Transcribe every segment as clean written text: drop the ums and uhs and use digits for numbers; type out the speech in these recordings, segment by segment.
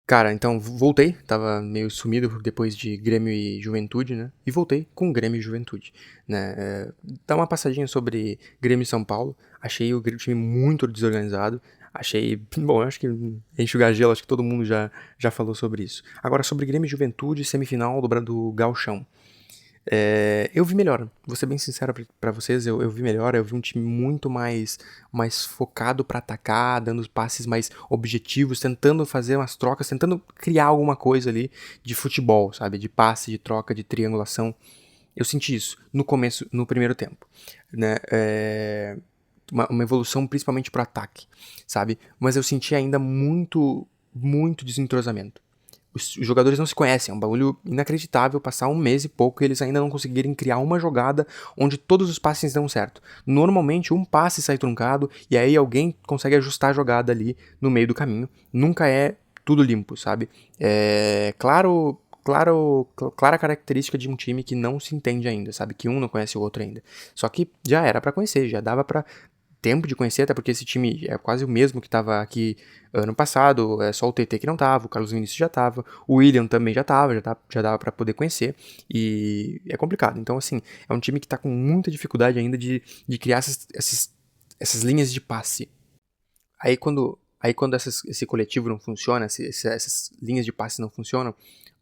Cara, então voltei, tava meio sumido depois de Grêmio e Juventude, né? E voltei com Grêmio e Juventude, né? Dá uma passadinha sobre Grêmio e São Paulo. Achei o time muito desorganizado. Achei, bom, eu acho que enxugar gelo, acho que todo mundo já falou sobre isso. Agora, sobre Grêmio e Juventude, semifinal do Gauchão. Eu vi melhor, vou ser bem sincero pra vocês, eu vi melhor, eu vi um time muito mais focado pra atacar, dando os passes mais objetivos, tentando fazer umas trocas, tentando criar alguma coisa ali de futebol, sabe? De passe, de troca, de triangulação. Eu senti isso no começo, no primeiro tempo, né? Uma evolução principalmente pro ataque, sabe? Mas eu senti ainda muito desentrosamento. Os jogadores não se conhecem, é um bagulho inacreditável passar um mês e pouco e eles ainda não conseguirem criar uma jogada onde todos os passes dão certo. Normalmente um passe sai truncado e aí alguém consegue ajustar a jogada ali no meio do caminho. Nunca é tudo limpo, sabe? Clara característica de um time que não se entende ainda, sabe? Que um não conhece o outro ainda. Só que já era pra conhecer, já dava pra tempo de conhecer, até porque esse time é quase o mesmo que estava aqui ano passado, é só o TT que não tava, o Carlos Vinícius já tava, o William também já tava, já dava para poder conhecer, e é complicado. Então, assim, é um time que tá com muita dificuldade ainda de criar essas linhas de passe. Aí quando esse coletivo não funciona, essas linhas de passe não funcionam,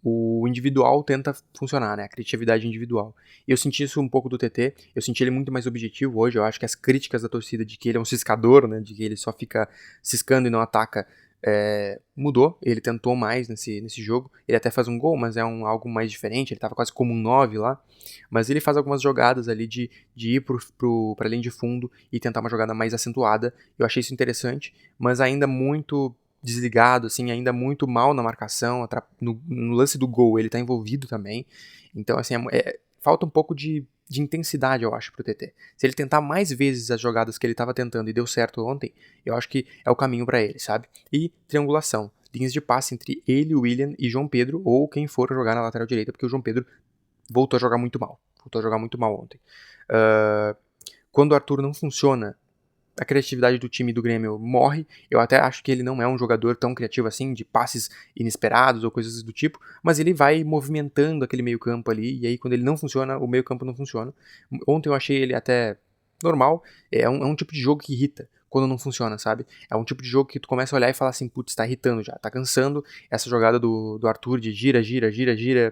o individual tenta funcionar, né? A criatividade individual. E eu senti isso um pouco do TT, eu senti ele muito mais objetivo hoje, eu acho que as críticas da torcida de que ele é um ciscador, né? De que ele só fica ciscando e não ataca, mudou, ele tentou mais nesse jogo, ele até faz um gol, mas é algo mais diferente, ele tava quase como um 9 lá, mas ele faz algumas jogadas ali de ir pra linha de fundo e tentar uma jogada mais acentuada, eu achei isso interessante, mas ainda muito desligado, assim, ainda muito mal na marcação, no lance do gol ele tá envolvido também, então assim, falta um pouco de intensidade, eu acho, pro TT. Se ele tentar mais vezes as jogadas que ele tava tentando e deu certo ontem, eu acho que é o caminho para ele, sabe? E triangulação, linhas de passe entre ele, William e João Pedro, ou quem for jogar na lateral direita, porque o João Pedro voltou a jogar muito mal, ontem. Uh, Quando o Arthur não funciona, a criatividade do time do Grêmio morre. Eu até acho que ele não é um jogador tão criativo assim, de passes inesperados ou coisas do tipo, mas ele vai movimentando aquele meio-campo ali, e aí quando ele não funciona, o meio-campo não funciona. Ontem eu achei ele até normal, é um tipo de jogo que irrita quando não funciona, sabe? É um tipo de jogo que tu começa a olhar e falar assim, putz, tá irritando já, tá cansando essa jogada do Arthur de gira,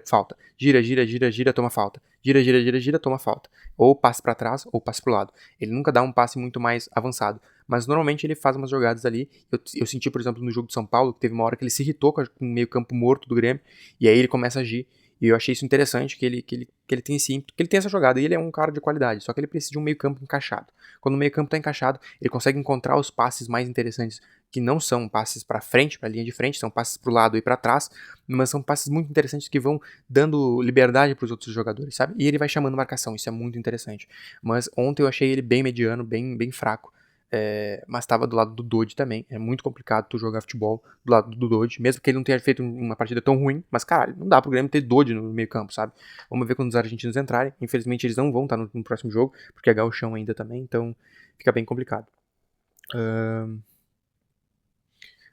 falta. Gira, toma falta. Gira, toma falta. Ou passe para trás ou passe pro lado. Ele nunca dá um passe muito mais avançado. Mas normalmente ele faz umas jogadas ali. Eu senti, por exemplo, no jogo de São Paulo, que teve uma hora que ele se irritou com o meio campo morto do Grêmio. E aí ele começa a agir. E eu achei isso interessante, que ele tem esse ímpeto, que ele tem essa jogada. E ele é um cara de qualidade, só que ele precisa de um meio campo encaixado. Quando o meio campo está encaixado, ele consegue encontrar os passes mais interessantes, que não são passes para frente, para a linha de frente, são passes para o lado e para trás, mas são passes muito interessantes que vão dando liberdade para os outros jogadores, sabe? E ele vai chamando marcação, isso é muito interessante. Mas ontem eu achei ele bem mediano, bem fraco. Mas estava do lado do Dodge também. É muito complicado tu jogar futebol do lado do Dodge, mesmo que ele não tenha feito uma partida tão ruim. Mas, caralho, não dá pro Grêmio ter Dodge no meio campo, sabe? Vamos ver quando os argentinos entrarem. Infelizmente eles não vão estar no próximo jogo, porque é gauchão ainda também, então fica bem complicado.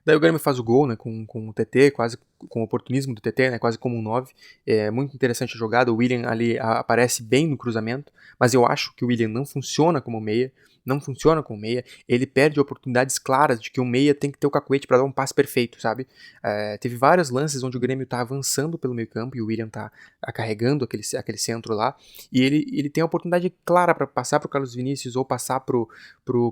Daí o Grêmio faz o gol, né, com o TT, quase com o oportunismo do TT, né, quase como um 9. É muito interessante a jogada, o William ali aparece bem no cruzamento, mas eu acho que o William não funciona como meia, não funciona como meia, ele perde oportunidades claras de que o meia tem que ter o cacuete para dar um passe perfeito, sabe? Teve vários lances onde o Grêmio tá avançando pelo meio campo e o William tá carregando aquele centro lá, e ele tem a oportunidade clara para passar pro Carlos Vinícius, ou passar pro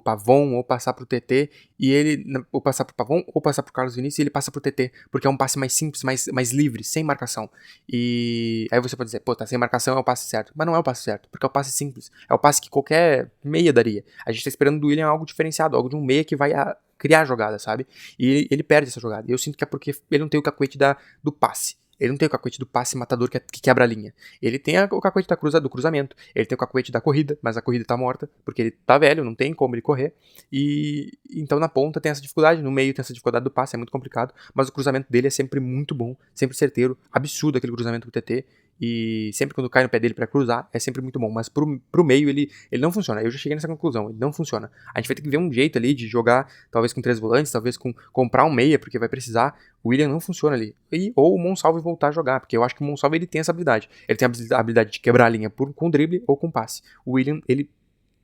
Pavon, ou passar pro TT, e ele, ou passar pro Pavon, ou passar pro Carlos Vinícius, e ele passa pro TT, porque é um passe mais simples, mais livre, sem marcação. E aí você pode dizer, pô, tá sem marcação, é o passe certo. Mas não é o passe certo, porque é o passe simples. É o passe que qualquer meia daria. A gente tá esperando do William algo diferenciado, algo de um meia que vai criar a jogada, sabe? E ele perde essa jogada. E eu sinto que é porque ele não tem o cacuete do passe. Ele não tem o cacuete do passe matador que quebra a linha. Ele tem o cacuete do cruzamento. Ele tem o cacuete da corrida, mas a corrida tá morta, porque ele tá velho, não tem como ele correr. E então na ponta tem essa dificuldade, no meio tem essa dificuldade do passe, é muito complicado. Mas o cruzamento dele é sempre muito bom, sempre certeiro. Absurdo aquele cruzamento do TT. e sempre quando cai no pé dele pra cruzar, é sempre muito bom. Mas pro meio ele não funciona. Eu já cheguei nessa conclusão, ele não funciona. A gente vai ter que ver um jeito ali de jogar, talvez com 3 volantes, talvez comprar um meia, porque vai precisar. O William não funciona ali. Ou o Monsalve voltar a jogar, porque eu acho que o Monsalve ele tem essa habilidade. Ele tem a habilidade de quebrar a linha com drible ou com passe. O William, ele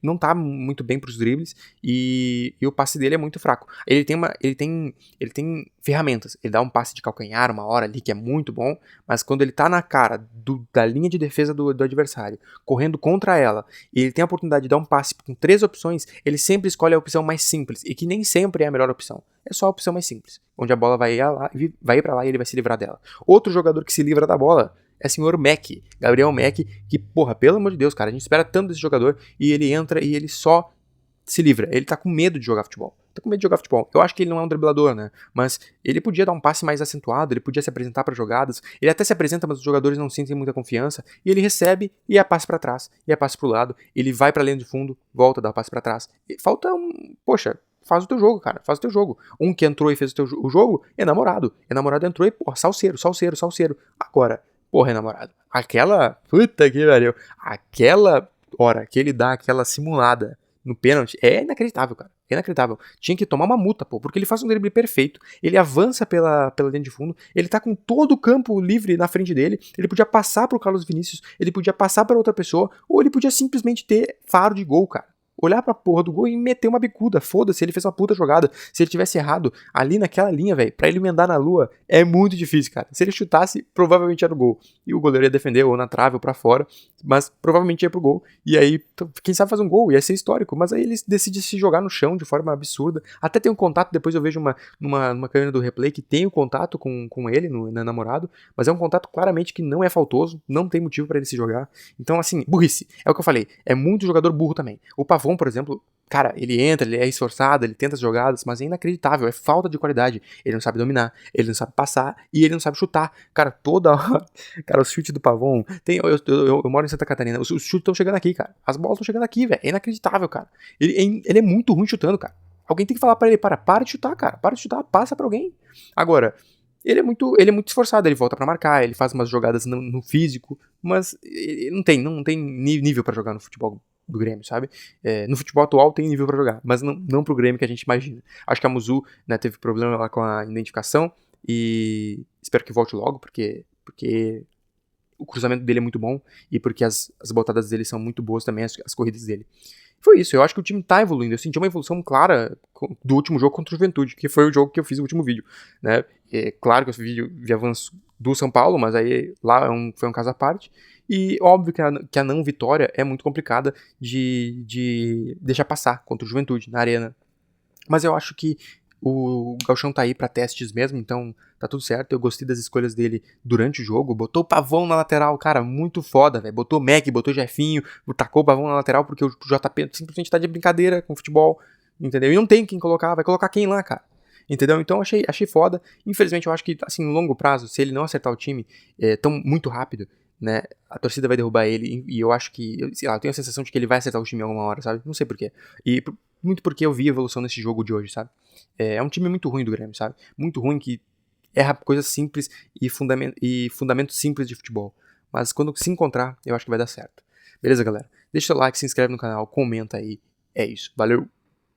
não tá muito bem pros dribles e o passe dele é muito fraco. Ele tem ferramentas. Ele dá um passe de calcanhar uma hora ali que é muito bom, mas quando ele tá na cara da linha de defesa do adversário, correndo contra ela, e ele tem a oportunidade de dar um passe com 3 opções, ele sempre escolhe a opção mais simples e que nem sempre é a melhor opção. É só a opção mais simples, onde a bola vai ir pra lá e ele vai se livrar dela. Outro jogador que se livra da bola é o senhor Mac, Gabriel Mac, que, porra, pelo amor de Deus, cara, a gente espera tanto desse jogador e ele entra e ele só se livra. Ele tá com medo de jogar futebol. Eu acho que ele não é um driblador, né? Mas ele podia dar um passe mais acentuado, ele podia se apresentar para jogadas. Ele até se apresenta, mas os jogadores não sentem muita confiança. E ele recebe e é passe para trás, e é passe pro lado. Ele vai pra linha de fundo, volta a dar passe para trás. E falta um... Poxa, faz o teu jogo, cara. Faz o teu jogo. Um que entrou e fez o jogo, enamorado. Enamorado entrou e, porra, salseiro. Agora... Porra, namorado, puta que pariu, aquela hora que ele dá aquela simulada no pênalti é inacreditável, cara. É inacreditável. Tinha que tomar uma multa, pô, porque ele faz um drible perfeito, ele avança pela linha de fundo, ele tá com todo o campo livre na frente dele, ele podia passar pro Carlos Vinícius, ele podia passar pra outra pessoa, ou ele podia simplesmente ter faro de gol, cara. Olhar pra porra do gol e meter uma bicuda. Foda-se, ele fez uma puta jogada. Se ele tivesse errado ali naquela linha, velho, pra ele emendar na lua, é muito difícil, cara. Se ele chutasse, provavelmente era o gol. E o goleiro ia defender ou na trave ou pra fora, mas provavelmente ia pro gol. E aí, quem sabe fazer um gol, ia ser histórico. Mas aí ele decide se jogar no chão de forma absurda. Até tem um contato, depois eu vejo numa câmera do replay que tem o contato com ele, no namorado, mas é um contato claramente que não é faltoso, não tem motivo pra ele se jogar. Então, assim, burrice. É o que eu falei, é muito jogador burro também. O Pavon, por exemplo, cara, ele entra, ele é esforçado, ele tenta as jogadas, mas é inacreditável, é falta de qualidade. Ele não sabe dominar, ele não sabe passar e ele não sabe chutar. Cara, toda hora, cara, os chutes do Pavon, eu moro em Santa Catarina, os chutes estão chegando aqui, cara. As bolas estão chegando aqui, velho. É inacreditável, cara. Ele é muito ruim chutando, cara. Alguém tem que falar pra ele, para de chutar, cara. Para de chutar, passa pra alguém. Agora, ele é muito esforçado, ele volta pra marcar, ele faz umas jogadas no físico, mas ele não tem nível pra jogar no futebol do Grêmio, sabe? No futebol atual tem nível pra jogar, mas não pro Grêmio que a gente imagina. Acho que a Muzu, né, teve problema lá com a identificação e espero que volte logo, porque o cruzamento dele é muito bom e porque as botadas dele são muito boas também, as corridas dele. Foi isso, eu acho que o time tá evoluindo. Eu senti uma evolução clara do último jogo contra o Juventude, que foi o jogo que eu fiz no último vídeo, né? É claro que eu fiz vídeo de avanço do São Paulo, mas aí lá foi um caso à parte. E óbvio que a não vitória é muito complicada de deixar passar contra o Juventude na arena. Mas eu acho que o Gauchão tá aí pra testes mesmo, então tá tudo certo. Eu gostei das escolhas dele durante o jogo. Botou o Pavão na lateral, cara, muito foda, velho. Botou Mac, botou Jefinho, tacou o Pavão na lateral porque o JP simplesmente tá de brincadeira com o futebol, entendeu? E não tem quem colocar, vai colocar quem lá, cara? Entendeu? Então achei foda. Infelizmente eu acho que, assim, no longo prazo, se ele não acertar o time tão muito rápido, né, a torcida vai derrubar ele e eu acho que, sei lá, eu tenho a sensação de que ele vai acertar o time em alguma hora, sabe? Não sei porquê. E muito porque eu vi a evolução nesse jogo de hoje, sabe? É um time muito ruim do Grêmio, sabe? Muito ruim que erra coisas simples e fundamentos simples de futebol. Mas quando se encontrar, eu acho que vai dar certo. Beleza, galera? Deixa o like, se inscreve no canal, comenta aí. É isso. Valeu!